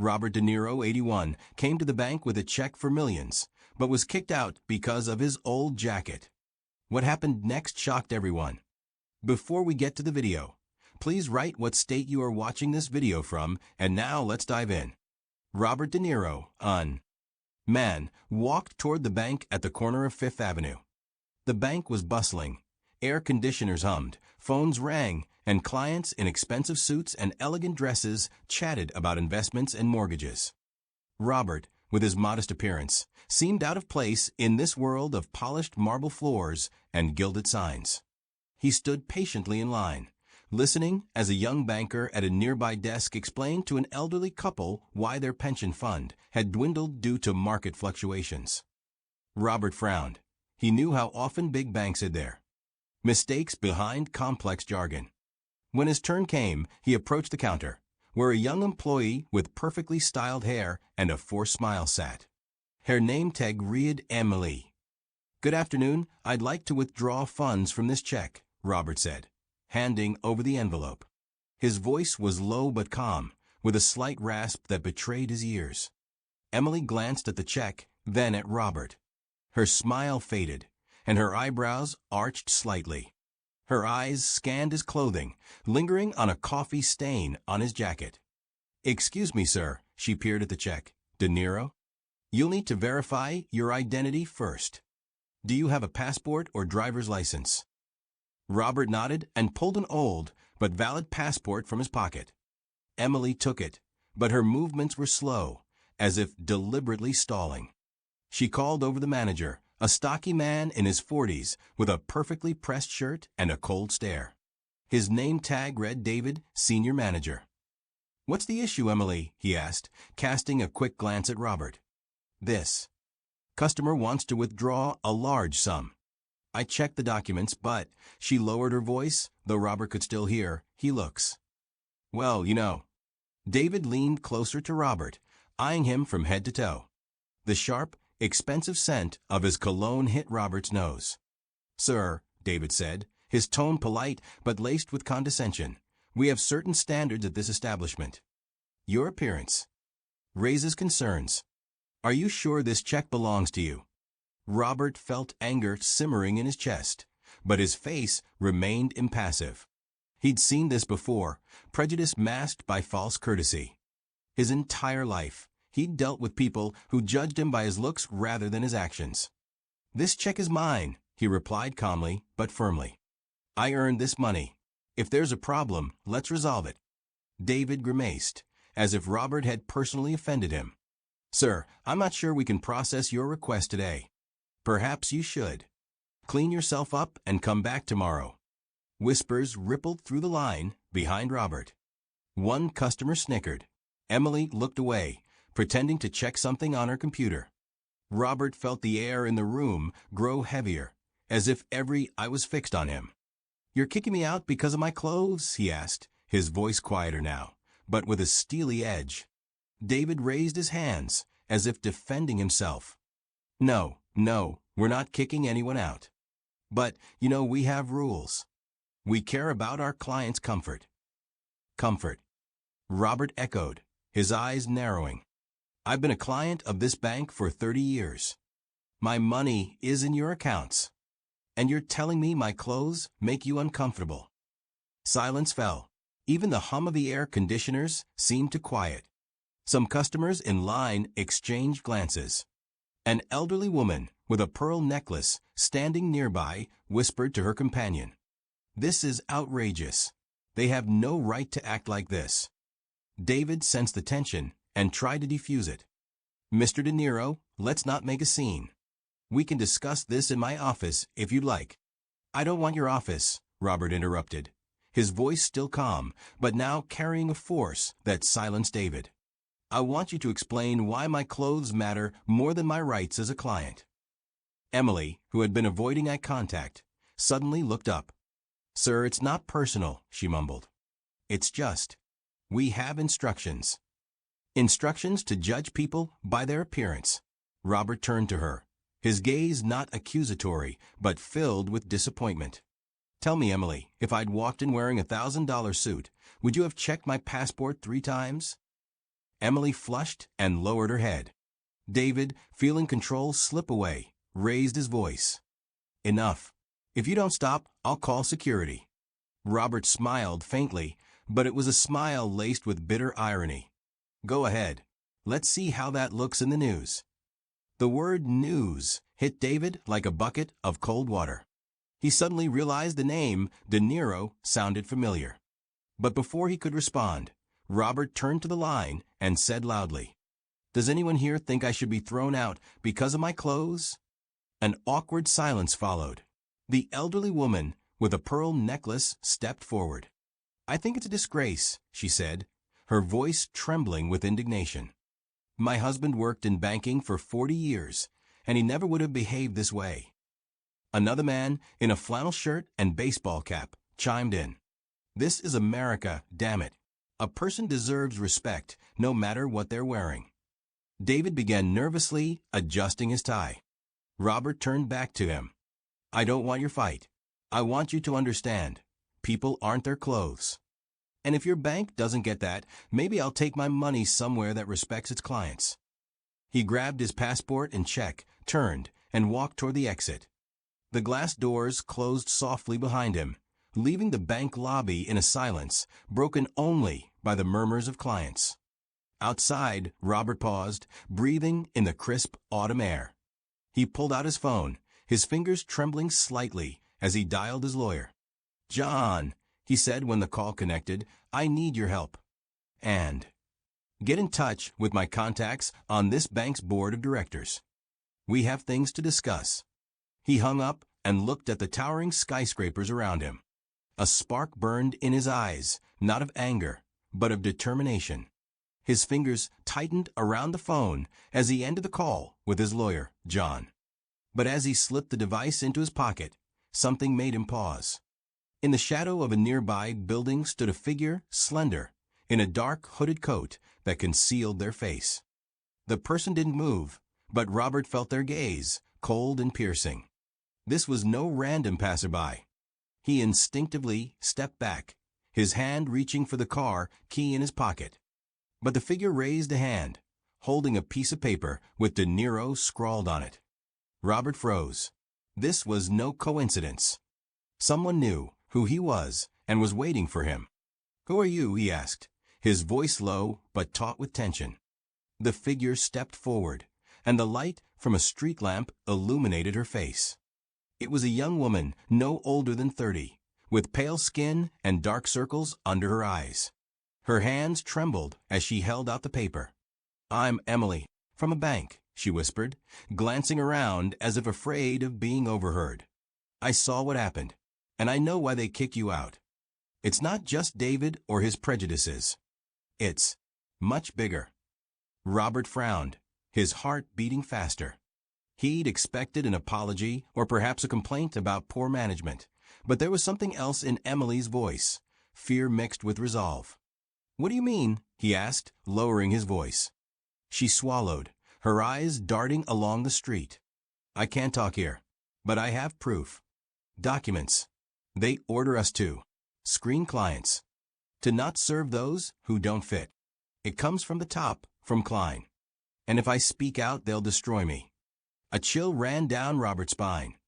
Robert De Niro, 81, came to the bank with a check for millions, but was kicked out because of his old jacket. What happened next shocked everyone. Before we get to the video, please write what state you are watching this video from, and now let's dive in. Robert De Niro, man, walked toward the bank at the corner of Fifth Avenue. The bank was bustling. Air conditioners hummed, phones rang, and clients in expensive suits and elegant dresses chatted about investments and mortgages. Robert, with his modest appearance, seemed out of place in this world of polished marble floors and gilded signs. He stood patiently in line, listening as a young banker at a nearby desk explained to an elderly couple why their pension fund had dwindled due to market fluctuations. Robert frowned. He knew how often big banks hid their mistakes behind complex jargon. When his turn came, he approached the counter, where a young employee with perfectly styled hair and a forced smile sat. Her name tag read Emily. "Good afternoon, I'd like to withdraw funds from this check," Robert said, handing over the envelope. His voice was low but calm, with a slight rasp that betrayed his ears. Emily glanced at the check, then at Robert. Her smile faded, and her eyebrows arched slightly. Her eyes scanned his clothing, lingering on a coffee stain on his jacket. "Excuse me, sir," she peered at the check. "De Niro? You'll need to verify your identity first. Do you have a passport or driver's license?" Robert nodded and pulled an old but valid passport from his pocket. Emily took it, but her movements were slow, as if deliberately stalling. She called over the manager, a stocky man in his 40s with a perfectly pressed shirt and a cold stare. His name tag read David, Senior Manager. "What's the issue, Emily?" he asked, casting a quick glance at Robert. "This customer wants to withdraw a large sum." I checked the documents, but, she lowered her voice, though Robert could still hear, "He looks well, you know." David leaned closer to Robert, eyeing him from head to toe. The sharp, expensive scent of his cologne hit Robert's nose. "Sir," David said, his tone polite but laced with condescension, "we have certain standards at this establishment. Your appearance raises concerns. Are you sure this check belongs to you?" Robert felt anger simmering in his chest, but his face remained impassive. He'd seen this before, prejudice masked by false courtesy. His entire life, he'd dealt with people who judged him by his looks rather than his actions. "This check is mine," he replied calmly but firmly. "I earned this money. If there's a problem, let's resolve it." David grimaced, as if Robert had personally offended him. "Sir, I'm not sure we can process your request today. Perhaps you should clean yourself up and come back tomorrow." Whispers rippled through the line behind Robert. One customer snickered. Emily looked away, pretending to check something on her computer. Robert felt the air in the room grow heavier, as if every eye was fixed on him. "You're kicking me out because of my clothes?" he asked, his voice quieter now, but with a steely edge. David raised his hands, as if defending himself. No, we're not kicking anyone out. But, we have rules. We care about our clients' comfort." "Comfort," Robert echoed, his eyes narrowing. "I've been a client of this bank for 30 years. My money is in your accounts. And you're telling me my clothes make you uncomfortable?" Silence fell. Even the hum of the air conditioners seemed to quiet. Some customers in line exchanged glances. An elderly woman with a pearl necklace standing nearby whispered to her companion, "This is outrageous. They have no right to act like this." David sensed the tension and tried to defuse it. "Mr. De Niro, let's not make a scene. We can discuss this in my office if you'd like." "I don't want your office," Robert interrupted, his voice still calm, but now carrying a force that silenced David. "I want you to explain why my clothes matter more than my rights as a client." Emily, who had been avoiding eye contact, suddenly looked up. "Sir, it's not personal," she mumbled. "It's just, we have instructions." "Instructions to judge people by their appearance." Robert turned to her, his gaze not accusatory, but filled with disappointment. "Tell me, Emily, if I'd walked in wearing a $1,000 suit, would you have checked my passport 3 times?" Emily flushed and lowered her head. David, feeling control slip away, raised his voice. Enough. If you don't stop, I'll call security. Robert smiled faintly, but it was a smile laced with bitter irony. Go ahead. Let's see how that looks in the news. The word news hit David like a bucket of cold water. He suddenly realized the name Niro sounded familiar. But before he could respond, Robert turned to the line and said loudly, "Does anyone here think I should be thrown out because of my clothes?" An awkward silence followed. The elderly woman with a pearl necklace stepped forward. "I think it's a disgrace," she said, her voice trembling with indignation. "My husband worked in banking for 40 years, and he never would have behaved this way." Another man, in a flannel shirt and baseball cap, chimed in. "This is America, damn it. A person deserves respect, no matter what they're wearing." David began nervously adjusting his tie. Robert turned back to him. "I don't want your fight. I want you to understand. People aren't their clothes. And if your bank doesn't get that, maybe I'll take my money somewhere that respects its clients." He grabbed his passport and check, turned, and walked toward the exit. The glass doors closed softly behind him, leaving the bank lobby in a silence broken only by the murmurs of clients. Outside, Robert paused, breathing in the crisp autumn air. He pulled out his phone, his fingers trembling slightly as he dialed his lawyer. "John," he said when the call connected, "I need your help. And get in touch with my contacts on this bank's board of directors. We have things to discuss." He hung up and looked at the towering skyscrapers around him. A spark burned in his eyes, not of anger, but of determination. His fingers tightened around the phone as he ended the call with his lawyer, John. But as he slipped the device into his pocket, something made him pause. In the shadow of a nearby building stood a figure, slender, in a dark hooded coat that concealed their face. The person didn't move, but Robert felt their gaze, cold and piercing. This was no random passerby. He instinctively stepped back, his hand reaching for the car key in his pocket. But the figure raised a hand, holding a piece of paper with Niro scrawled on it. Robert froze. This was no coincidence. Someone knew who he was and was waiting for him. "Who are you?" he asked, his voice low but taut with tension. The figure stepped forward, and the light from a street lamp illuminated her face. It was a young woman, no older than 30, with pale skin and dark circles under her eyes. Her hands trembled as she held out the paper. "I'm Emily, from a bank," she whispered, glancing around as if afraid of being overheard. "I saw what happened, and I know why they kicked you out. It's not just David or his prejudices. It's much bigger." Robert frowned, his heart beating faster. He'd expected an apology or perhaps a complaint about poor management, but there was something else in Emily's voice, fear mixed with resolve. "What do you mean?" he asked, lowering his voice. She swallowed, her eyes darting along the street. "I can't talk here, but I have proof. Documents. They order us to screen clients, to not serve those who don't fit. It comes from the top, from Klein. And if I speak out, they'll destroy me." A chill ran down Robert's spine.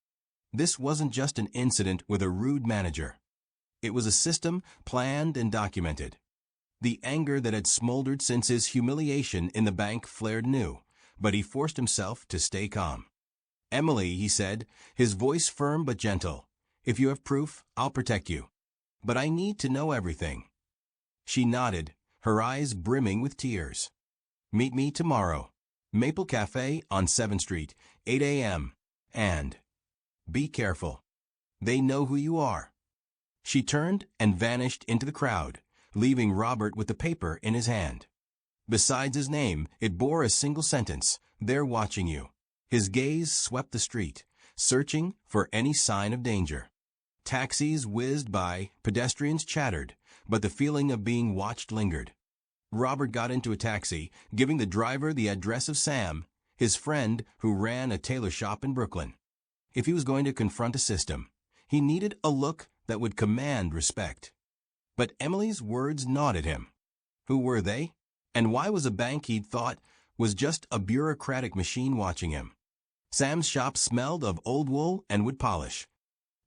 This wasn't just an incident with a rude manager. It was a system planned and documented. The anger that had smoldered since his humiliation in the bank flared anew, but he forced himself to stay calm. "Emily," he said, his voice firm but gentle, "if you have proof, I'll protect you. But I need to know everything." She nodded, her eyes brimming with tears. "Meet me tomorrow. Maple Cafe on 7th Street, 8 a.m. And be careful. They know who you are." She turned and vanished into the crowd, leaving Robert with the paper in his hand. Besides his name, it bore a single sentence, "They're watching you." His gaze swept the street, searching for any sign of danger. Taxis whizzed by, pedestrians chattered, but the feeling of being watched lingered. Robert got into a taxi, giving the driver the address of Sam, his friend who ran a tailor shop in Brooklyn. If he was going to confront a system, he needed a look that would command respect. But Emily's words gnawed at him. Who were they? And why was a bank he'd thought was just a bureaucratic machine watching him? Sam's shop smelled of old wool and wood polish.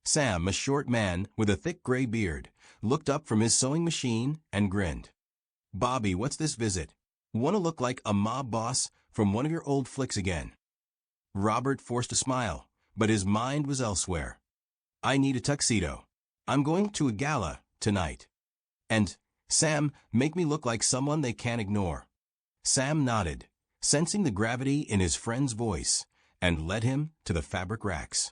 Sam, a short man with a thick gray beard, looked up from his sewing machine and grinned. "Bobby, what's this visit? Want to look like a mob boss from one of your old flicks again?" Robert forced a smile, but his mind was elsewhere. "I need a tuxedo. I'm going to a gala tonight. And, Sam, make me look like someone they can't ignore." Sam nodded, sensing the gravity in his friend's voice, and led him to the fabric racks.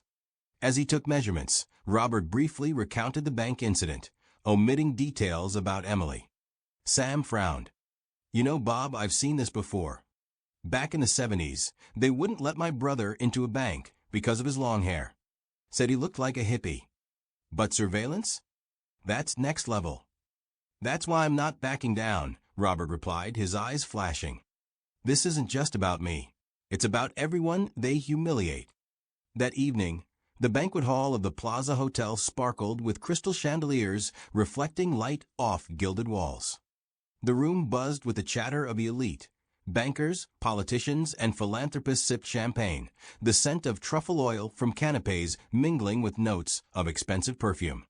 As he took measurements, Robert briefly recounted the bank incident, omitting details about Emily. Sam frowned. "You know, Bob, I've seen this before. Back in the 70s, they wouldn't let my brother into a bank because of his long hair. Said he looked like a hippie. But surveillance? That's next level." "That's why I'm not backing down," Robert replied, his eyes flashing. "This isn't just about me. It's about everyone they humiliate." That evening, the banquet hall of the Plaza Hotel sparkled with crystal chandeliers reflecting light off gilded walls. The room buzzed with the chatter of the elite. Bankers, politicians, and philanthropists sipped champagne, the scent of truffle oil from canapes mingling with notes of expensive perfume.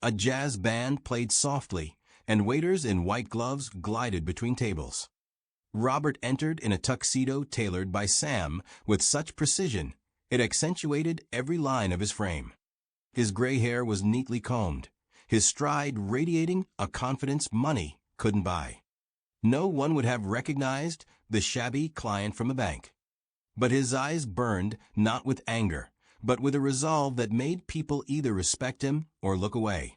A jazz band played softly, and waiters in white gloves glided between tables. Robert entered in a tuxedo tailored by Sam with such precision it accentuated every line of his frame. His gray hair was neatly combed, his stride radiating a confidence money couldn't buy. No one would have recognized the shabby client from a bank. But his eyes burned not with anger, but with a resolve that made people either respect him or look away.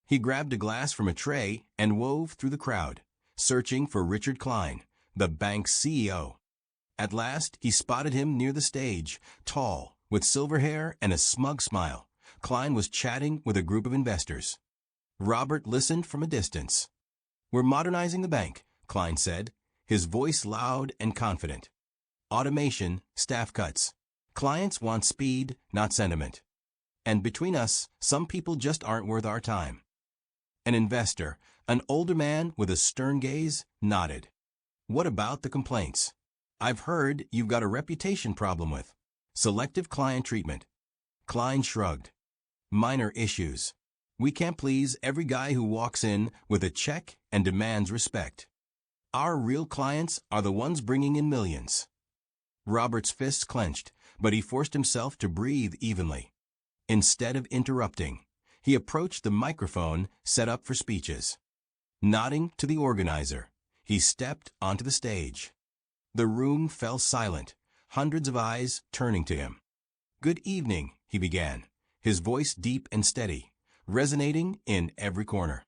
He grabbed a glass from a tray and wove through the crowd, searching for Richard Klein, the bank's CEO. At last, he spotted him near the stage, tall, with silver hair and a smug smile. Klein was chatting with a group of investors. Robert listened from a distance. "We're modernizing the bank," Klein said, his voice loud and confident. "Automation, staff cuts. Clients want speed, not sentiment. And between us, some people just aren't worth our time." An investor, an older man with a stern gaze, nodded. "What about the complaints? I've heard you've got a reputation problem with selective client treatment." Klein shrugged. "Minor issues. We can't please every guy who walks in with a check and demands respect. Our real clients are the ones bringing in millions." Robert's fists clenched, but he forced himself to breathe evenly. Instead of interrupting, he approached the microphone set up for speeches. Nodding to the organizer, he stepped onto the stage. The room fell silent, hundreds of eyes turning to him. "Good evening," he began, his voice deep and steady, resonating in every corner.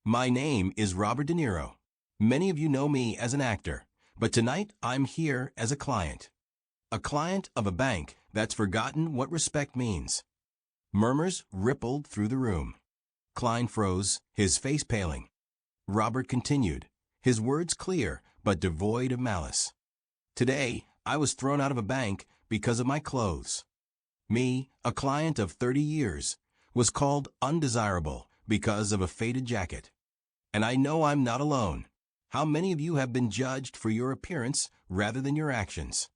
"My name is Robert De Niro. Many of you know me as an actor, but tonight I'm here as a client. A client of a bank that's forgotten what respect means." Murmurs rippled through the room. Klein froze, his face paling. Robert continued, his words clear but devoid of malice. "Today, I was thrown out of a bank because of my clothes. Me, a client of 30 years, was called undesirable because of a faded jacket. And I know I'm not alone. How many of you have been judged for your appearance rather than your actions?"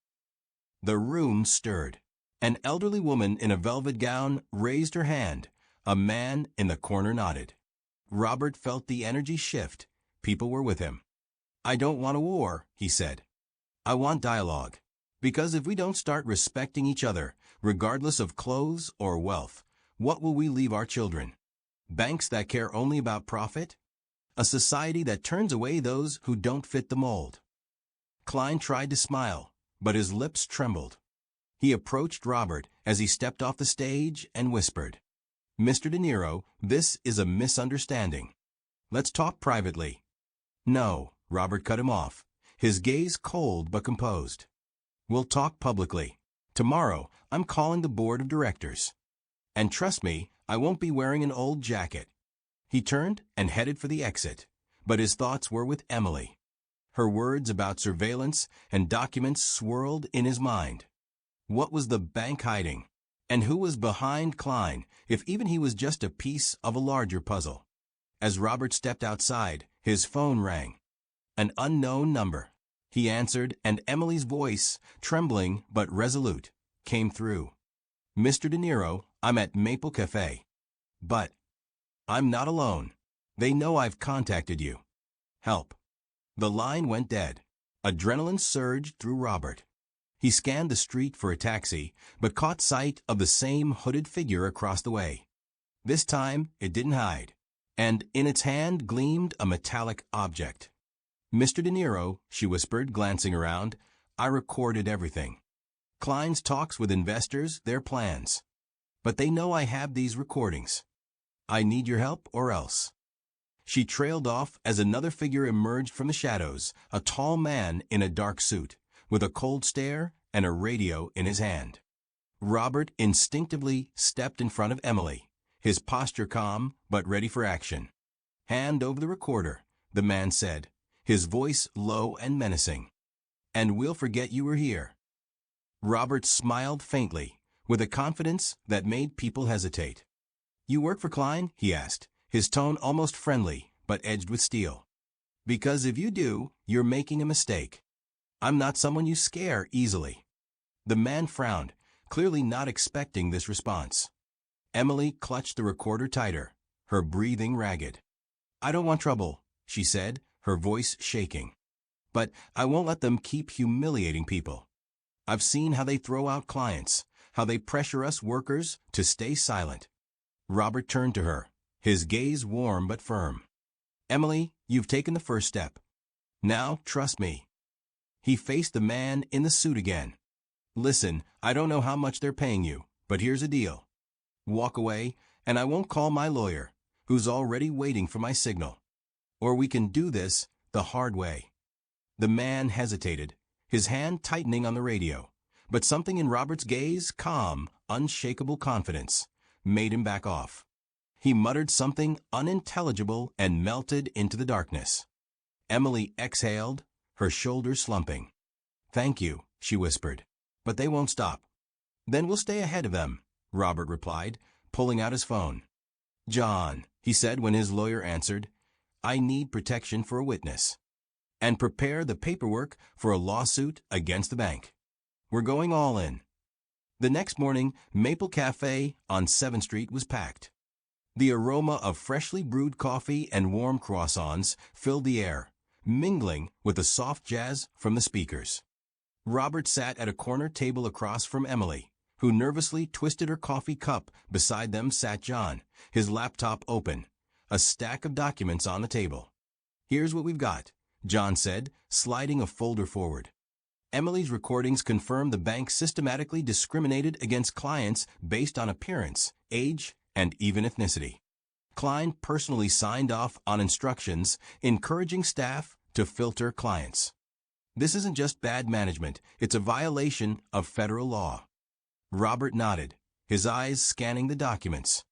The room stirred. An elderly woman in a velvet gown raised her hand. A man in the corner nodded. Robert felt the energy shift. People were with him. "I don't want a war," he said. "I want dialogue. Because if we don't start respecting each other, regardless of clothes or wealth, what will we leave our children? Banks that care only about profit? A society that turns away those who don't fit the mold?" Klein tried to smile, but his lips trembled. He approached Robert as he stepped off the stage and whispered, "Mr. De Niro, this is a misunderstanding. Let's talk privately." "No," Robert cut him off, his gaze cold but composed. "We'll talk publicly. Tomorrow, I'm calling the board of directors. And trust me, I won't be wearing an old jacket." He turned and headed for the exit, but his thoughts were with Emily. Her words about surveillance and documents swirled in his mind. What was the bank hiding? And who was behind Klein, if even he was just a piece of a larger puzzle? As Robert stepped outside, his phone rang. An unknown number. He answered, and Emily's voice, trembling but resolute, came through. Mr. De Niro, I'm at Maple Cafe. But I'm not alone. They know I've contacted you. Help. The line went dead. Adrenaline surged through Robert. He scanned the street for a taxi, but caught sight of the same hooded figure across the way. This time, it didn't hide, and in its hand gleamed a metallic object. Mr. De Niro, she whispered, glancing around, I recorded everything. Klein's talks with investors, their plans. But they know I have these recordings. I need your help or else. She trailed off as another figure emerged from the shadows, a tall man in a dark suit, with a cold stare and a radio in his hand. Robert instinctively stepped in front of Emily, his posture calm but ready for action. Hand over the recorder, the man said, his voice low and menacing. And we'll forget you were here. Robert smiled faintly, with a confidence that made people hesitate. You work for Klein? He asked, his tone almost friendly, but edged with steel. Because if you do, you're making a mistake. I'm not someone you scare easily. The man frowned, clearly not expecting this response. Emily clutched the recorder tighter, her breathing ragged. I don't want trouble, she said, her voice shaking. But I won't let them keep humiliating people. I've seen how they throw out clients, how they pressure us workers to stay silent. Robert turned to her, his gaze warm but firm. Emily, you've taken the first step. Now, trust me. He faced the man in the suit again. Listen, I don't know how much they're paying you, but here's a deal. Walk away, and I won't call my lawyer, who's already waiting for my signal. Or we can do this the hard way. The man hesitated, his hand tightening on the radio, but something in Robert's gaze, calm, unshakable confidence, made him back off. He muttered something unintelligible and melted into the darkness. Emily exhaled, her shoulders slumping. Thank you, she whispered, but they won't stop. Then we'll stay ahead of them, Robert replied, pulling out his phone. John, he said when his lawyer answered, I need protection for a witness. And prepare the paperwork for a lawsuit against the bank. We're going all in. The next morning, Maple Cafe on 7th Street was packed. The aroma of freshly brewed coffee and warm croissants filled the air, mingling with the soft jazz from the speakers. Robert sat at a corner table across from Emily, who nervously twisted her coffee cup. Beside them sat John, his laptop open, a stack of documents on the table. Here's what we've got, John said, sliding a folder forward. Emily's recordings confirm the bank systematically discriminated against clients based on appearance, age, and even ethnicity. Klein personally signed off on instructions encouraging staff to filter clients. This isn't just bad management, it's a violation of federal law. Robert nodded, his eyes scanning the documents.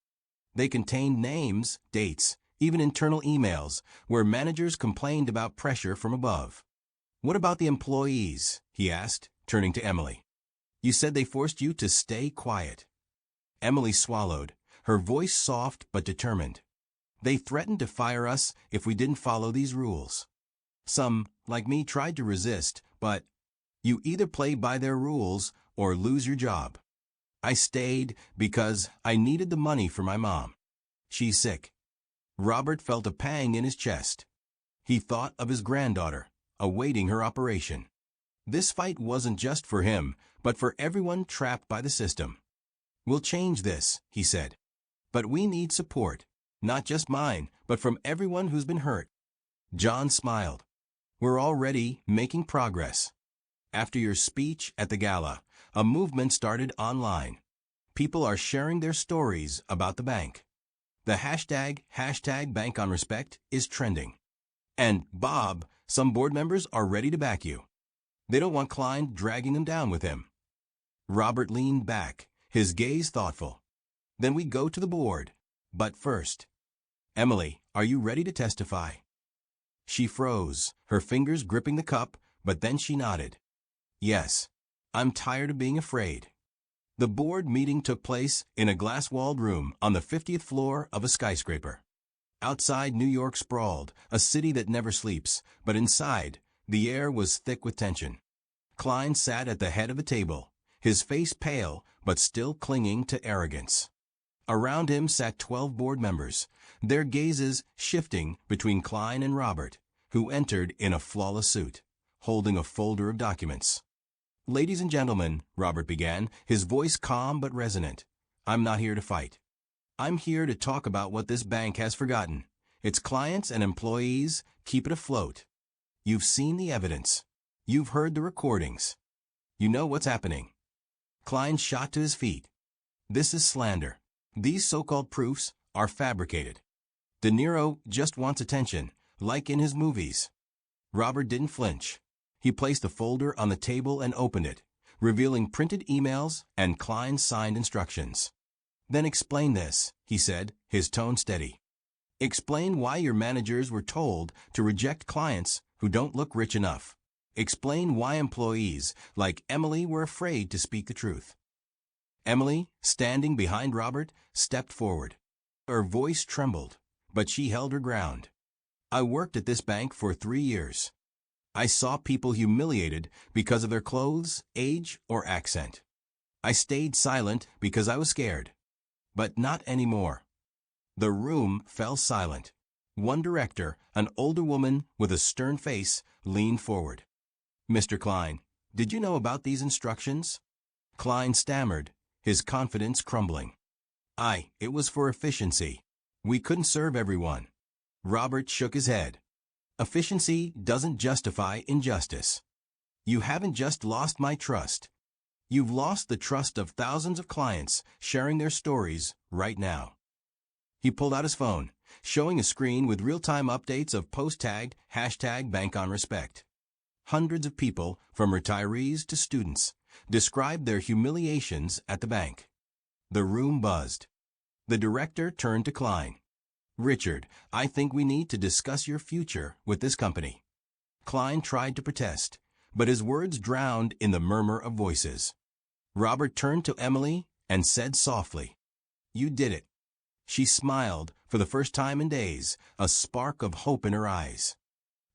They contained names, dates, even internal emails where managers complained about pressure from above. What about the employees? He asked, turning to Emily. You said they forced you to stay quiet. Emily swallowed, her voice soft but determined. They threatened to fire us if we didn't follow these rules. Some, like me, tried to resist, but you either play by their rules or lose your job. I stayed because I needed the money for my mom. She's sick. Robert felt a pang in his chest. He thought of his granddaughter, awaiting her operation. This fight wasn't just for him, but for everyone trapped by the system. We'll change this, he said. But we need support, not just mine, but from everyone who's been hurt. John smiled. We're already making progress. After your speech at the gala, a movement started online. People are sharing their stories about the bank. The hashtag #BankOnRespect is trending. And Bob, some board members are ready to back you. They don't want Klein dragging them down with him. Robert leaned back, his gaze thoughtful. Then we go to the board. But first, Emily, are you ready to testify? She froze, her fingers gripping the cup, but then she nodded. Yes, I'm tired of being afraid. The board meeting took place in a glass-walled room on the 50th floor of a skyscraper. Outside, New York sprawled, a city that never sleeps, but inside, the air was thick with tension. Klein sat at the head of a table, his face pale but still clinging to arrogance. Around him sat 12 board members, their gazes shifting between Klein and Robert, who entered in a flawless suit, holding a folder of documents. "Ladies and gentlemen," Robert began, his voice calm but resonant, "I'm not here to fight. I'm here to talk about what this bank has forgotten. Its clients and employees keep it afloat. You've seen the evidence. You've heard the recordings. You know what's happening." Klein shot to his feet. "This is slander. These so-called proofs are fabricated. De Niro just wants attention, like in his movies." Robert didn't flinch. He placed the folder on the table and opened it, revealing printed emails and Klein's signed instructions. "Then explain this," he said, his tone steady. "Explain why your managers were told to reject clients who don't look rich enough. Explain why employees like Emily were afraid to speak the truth." Emily, standing behind Robert, stepped forward. Her voice trembled, but she held her ground. "I worked at this bank for 3 years. I saw people humiliated because of their clothes, age, or accent. I stayed silent because I was scared. But not anymore." The room fell silent. One director, an older woman with a stern face, leaned forward. "Mr. Klein, did you know about these instructions?" Klein stammered, his confidence crumbling. It was for efficiency. We couldn't serve everyone." Robert shook his head. "Efficiency doesn't justify injustice. You haven't just lost my trust. You've lost the trust of thousands of clients sharing their stories right now." He pulled out his phone, showing a screen with real-time updates of post-tagged #BankOnRespect. Hundreds of people, from retirees to students, described their humiliations at the bank. The room buzzed. The director turned to Klein. "Richard, I think we need to discuss your future with this company." Klein tried to protest, but his words drowned in the murmur of voices. Robert turned to Emily and said softly, "You did it." She smiled for the first time in days, a spark of hope in her eyes.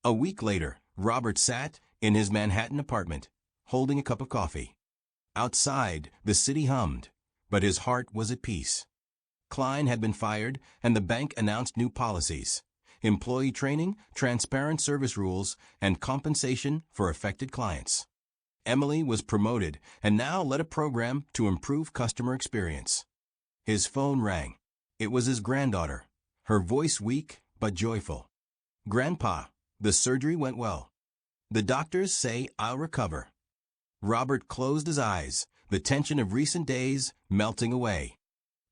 A week later, Robert sat in his Manhattan apartment, holding a cup of coffee. Outside, the city hummed, but his heart was at peace. Klein had been fired, and the bank announced new policies: employee training, transparent service rules, and compensation for affected clients. Emily was promoted and now led a program to improve customer experience. His phone rang. It was his granddaughter, her voice weak but joyful. "Grandpa, the surgery went well. The doctors say I'll recover." Robert closed his eyes, the tension of recent days melting away.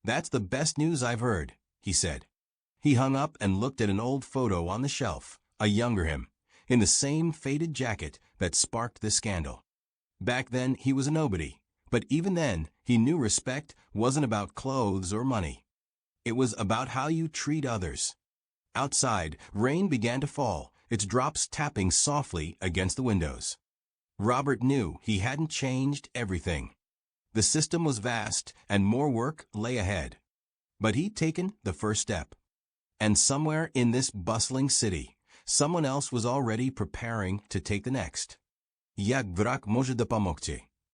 "That's the best news I've heard," he said. He hung up and looked at an old photo on the shelf, a younger him, in the same faded jacket that sparked this scandal. Back then, he was a nobody, but even then, he knew respect wasn't about clothes or money. It was about how you treat others. Outside, rain began to fall, its drops tapping softly against the windows. Robert knew he hadn't changed everything. The system was vast, and more work lay ahead. But he'd taken the first step. And somewhere in this bustling city, someone else was already preparing to take the next. Jak wrak może dopomóżcie.